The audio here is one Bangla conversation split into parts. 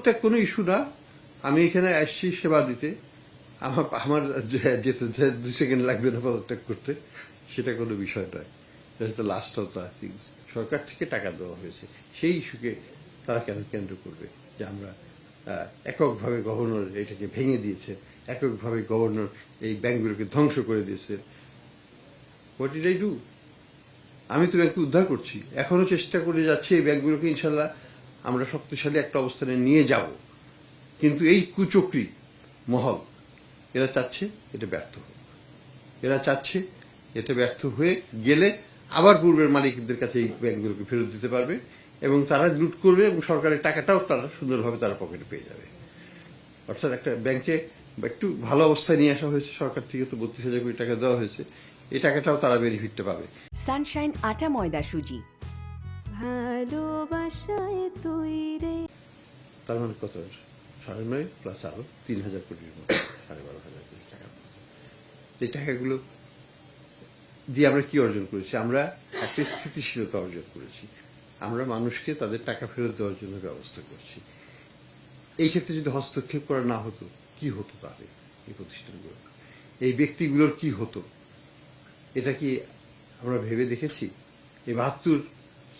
পদত্যাগ কোনো ইস্যু না। আমি এখানে আসছি সেবা দিতে, আমার যেতে 2 সেকেন্ড লাগবে না পদত্যাগ করতে, সেটা কোনো বিষয় নয়। লাস্ট অফ দ্য থিংস, সরকার থেকে টাকা দেওয়া হয়েছে, সেই ইস্যুকে তারা কেন কেন্দ্র করবে যে আমরা এককভাবে গভর্নর এটাকে ভেঙে দিয়েছে, এককভাবে গভর্নর এই ব্যাংকগুলোকে ধ্বংস করে দিয়েছে। What did I do? আমি তো ব্যাংককে উদ্ধার করছি, এখনো চেষ্টা করে যাচ্ছি এই ব্যাংকগুলোকে ইনশাল্লাহ আমরা শক্তিশালী একটা অবস্থানে নিয়ে যাব। কিন্তু এই কুচক্রী মহল এরা চাচ্ছে এটা ব্যর্থ হোক, এরা চাচ্ছে এটা ব্যর্থ হয়ে গেলে আবার পূর্বের মালিকদের কাছে এই ব্যাংকগুলোকে ফেরত দিতে পারবে এবং তারা লুট করবে এবং সরকারের টাকাটাও তারা সুন্দরভাবে তারা পকেটে পেয়ে যাবে। অর্থাৎ একটা ব্যাংকে একটু ভালো অবস্থায় নিয়ে আসা হয়েছে, সরকার থেকে তো 32,000 কোটি টাকা দেওয়া হয়েছে, এই টাকাটাও তারা বেনিফিটটা পাবে। সানশাইন আটা ময়দা সুজি, ভালোবাসায় তৈরি। তার মানে কত? 9.5 প্লাস আরো 3,000 কোটির মতো, 12,500 কোটি টাকা। এই টাকাগুলো দিয়ে আমরা কি অর্জন করেছি? আমরা একটা স্থিতিশীলতা অর্জন করেছি, আমরা মানুষকে তাদের টাকা ফেরত দেওয়ার জন্য ব্যবস্থা করছি। এই ক্ষেত্রে যদি হস্তক্ষেপ করা না হতো, কি হতো তাহলে এই প্রতিষ্ঠানগুলো, এই ব্যক্তিগুলোর কি হতো? এটা কি আমরা ভেবে দেখেছি? এই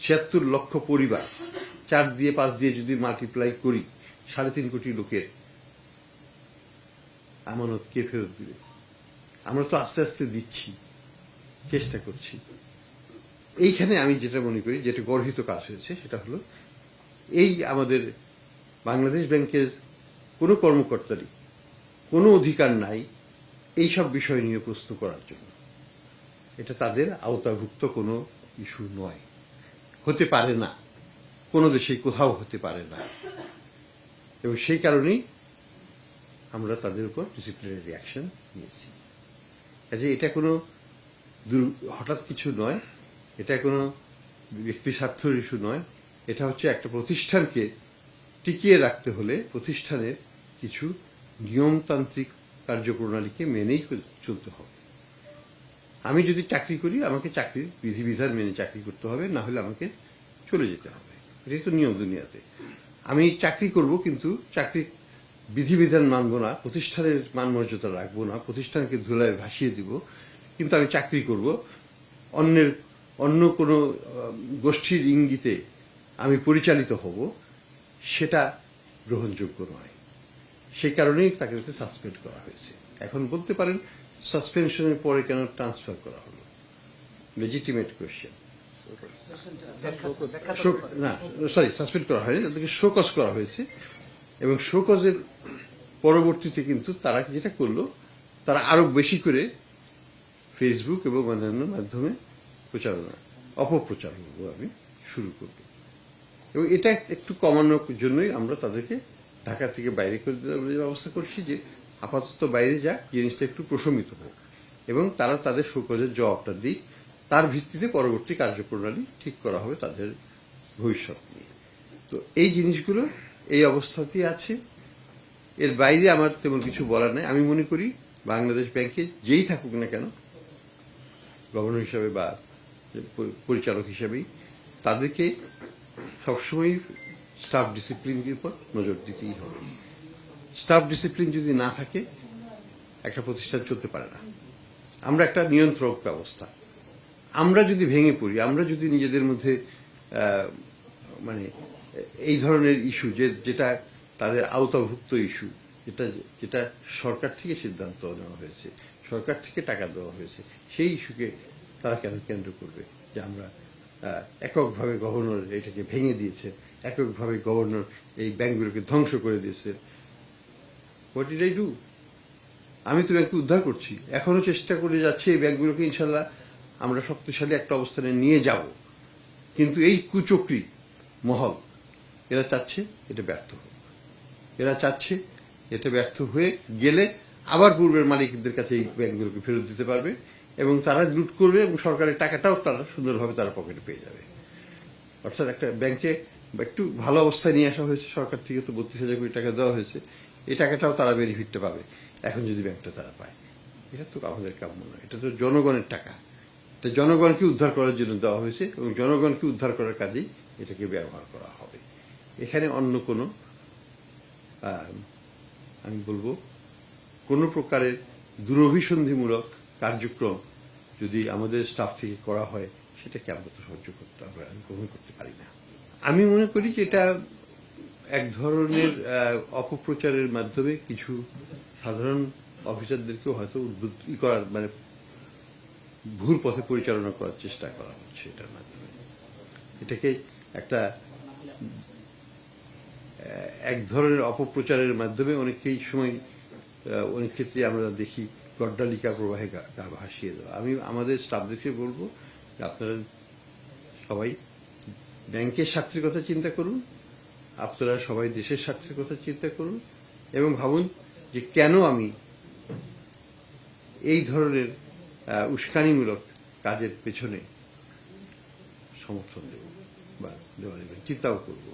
76 লক্ষ পরিবার 4 দিয়ে 5 দিয়ে যদি মাল্টিপ্লাই করি, 3.5 কোটি লোকের আমানত কে ফেরত দিবে? আমরা তো আস্তে আস্তে দিচ্ছি, চেষ্টা করছি। এইখানে আমি যেটা মনে করি যেটা গর্হিত কাজ হয়েছে সেটা হলো এই আমাদের বাংলাদেশ ব্যাংকের কোনো কর্মকর্তারই কোনো অধিকার নাই এইসব বিষয় নিয়ে প্রশ্ন করার জন্য। এটা তাদের আওতাভুক্ত কোনো ইস্যু নয়, হতে পারে না, কোনো দেশে কোথাও হতে পারে না, এবং সেই কারণেই আমরা তাদের উপর ডিসিপ্লিনারি অ্যাকশন নিয়েছি। কাজে এটা কোনো হঠাৎ কিছু নয়, এটা কোনো ব্যক্তি স্বার্থের ইস্যু নয়, এটা হচ্ছে একটা প্রতিষ্ঠানকে টিকিয়ে রাখতে হলে প্রতিষ্ঠানের কিছু নিয়মতান্ত্রিক কার্যপ্রণালীকে মেনেই চলতে হবে। আমি যদি চাকরি করি, আমাকে চাকরির বিধিবিধান মেনে চাকরি করতে হবে, না হলে আমাকে চলে যেতে হবে। এটাই তো নিয়ম দুনিয়াতে। আমি চাকরি করব কিন্তু চাকরির বিধিবিধান মানব না, প্রতিষ্ঠানের মানমর্যাদা রাখবো না, প্রতিষ্ঠানকে ধুলায় ভাসিয়ে দিব, কিন্তু আমি চাকরি করব অন্য কোনো গোষ্ঠীর ইঙ্গিতে আমি পরিচালিত হব, সেটা গ্রহণযোগ্য নয়। সেই কারণেই তাকে সাসপেন্ড করা হয়েছে। এখন বলতে পারেন সাসপেনশনের পরে কেন ট্রান্সফার করা হলো? Legitimate question. না, সরি, সাসপেন্ড করা হয়নি, তাদেরকে শোকজ করা হয়েছে, এবং শোকজের পরবর্তীতে কিন্তু তারা যেটা করলো, তারা আরো বেশি করে ফেসবুক এবং অন্যান্য মাধ্যমে অপপ্রচার আমি শুরু করব, এবং এটা একটু কমানোর জন্যই আমরা তাদেরকে ঢাকা থেকে বাইরে করে দেওয়ার ব্যবস্থা করছি, যে আপাতত বাইরে যাক, জিনিসটা একটু প্রশমিত হোক এবং তারা তাদের শোকজের জবাবটা দিক, তার ভিত্তিতে পরবর্তী কার্যপ্রণালী ঠিক করা হবে তাদের ভবিষ্যৎ নিয়ে। তো এই জিনিসগুলো এই অবস্থাতেই আছে, এর বাইরে আমার তেমন কিছু বলার নেই। আমি মনে করি বাংলাদেশ ব্যাংকে যেই থাকুক না কেন, গভর্নর হিসাবে বা পরিচালক হিসাবেই, তাদেরকে সবসময় স্টাফ ডিসিপ্লিনের উপর নজর দিতেই হবে। স্টাফ ডিসিপ্লিন যদি না থাকে, একটা প্রতিষ্ঠান চলতে পারে না। আমরা একটা নিয়ন্ত্রক ব্যবস্থা, আমরা যদি ভেঙে পড়ি, আমরা যদি নিজেদের মধ্যে মানে এই ধরনের ইস্যু যেটা তাদের আওতাভুক্ত ইস্যু, যেটা সরকার থেকে সিদ্ধান্ত নেওয়া হয়েছে, সরকার থেকে টাকা দেওয়া হয়েছে, সেই ইস্যুকে তারা কেন কেন্দ্র করবে যে আমরা এককভাবে গভর্নর এটাকে ভেঙে দিয়েছে, এককভাবে গভর্নর এই ব্যাংকগুলোকে ধ্বংস করে দিয়েছে। What did I do? আমি তো ব্যাংককে উদ্ধার করছি, এখনো চেষ্টা করে যাচ্ছি এই ব্যাংকগুলোকে ইনশাল্লাহ আমরা শক্তিশালী একটা অবস্থানে নিয়ে যাব। কিন্তু এই কুচক্রী মহল এরা চাচ্ছে এটা ব্যর্থ হোক, এরা চাচ্ছে এটা ব্যর্থ হয়ে গেলে আবার পূর্বের মালিকদের কাছে এই ব্যাংকগুলোকে ফেরত দিতে পারবে এবং তারা লুট করবে এবং সরকারের টাকাটাও তারা সুন্দরভাবে তারা পকেটে পেয়ে যাবে। অর্থাৎ একটা ব্যাংকে একটু ভালো অবস্থায় নিয়ে আসা হয়েছে, সরকার থেকে তো 32,000 কোটি টাকা দেওয়া হয়েছে, এই টাকাটাও তারা বেনিফিটটা পাবে এখন যদি ব্যাংকটা তারা পায়। এটা তো আমাদের কাম্য নয়, এটা তো জনগণের টাকা, এটা জনগণকে উদ্ধার করার জন্য দেওয়া হয়েছে এবং জনগণকে উদ্ধার করার কাজেই এটাকে ব্যবহার করা হবে। এখানে অন্য কোনো আমি বলবো কোনো প্রকারের দুরভিসন্ধিমূলক কার্যক্রম যদি আমাদের স্টাফ থেকে করা হয় সেটাকে আমরা তো সহ্য করতে আমরা গ্রহণ করতে পারি না। আমি মনে করি যে এটা এক ধরনের অপপ্রচারের মাধ্যমে কিছু সাধারণ অফিসারদেরকেও হয়তো উদ্বুদ্ধ করার মানে ভুল পথে পরিচালনা করার চেষ্টা করা হচ্ছে এটার মাধ্যমে। এটাকে একটা এক ধরনের অপপ্রচারের মাধ্যমে অনেকেই সময় অনেক ক্ষেত্রে আমরা দেখি গড্ডালিকা প্রবাহে গা ভাসিয়ে দেওয়া। আমি আমাদের স্টাফদেরকে বলবো যে আপনারা সবাই ব্যাংকের স্বার্থের কথা চিন্তা করুন, আপনারা সবাই দেশের স্বার্থের কথা চিন্তা করুন এবং ভাবুন যে কেন আমি এই ধরনের উস্কানিমূলক কাজের পেছনে সমর্থন দেব বা দেওয়ার চিন্তাও করব।